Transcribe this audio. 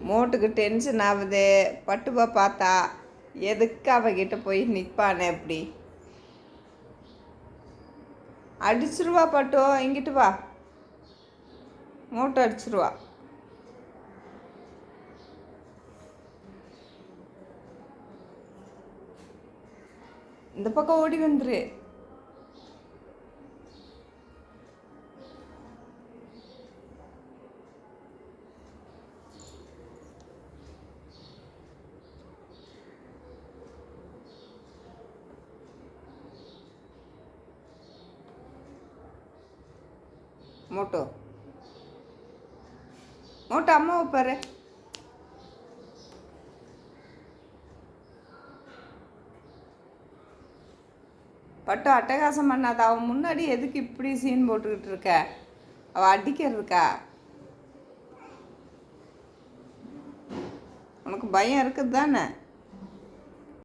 மோட்டுக்கு tension ஆகுது. பட்டுவை பார்த்தா எதுக்கு அவகிட்ட போய் நிற்பானே எப்படி? அடிச்சிருவா பட்டோ, இங்கிட்டு வா. மோட்டு அடிச்சிருவா. இந்த பக்கம் ஓடி வந்துரு. மோட்டோ மோட்டோ அம்மாவை பாரு. பட்டு அட்டகாசம் பண்ணாத. அவன் முன்னாடி எதுக்கு இப்படி சீன் போட்டுக்கிட்டு இருக்க? அவள் அடிக்கிறதுக்கா? உனக்கு பயம் இருக்குது தானே?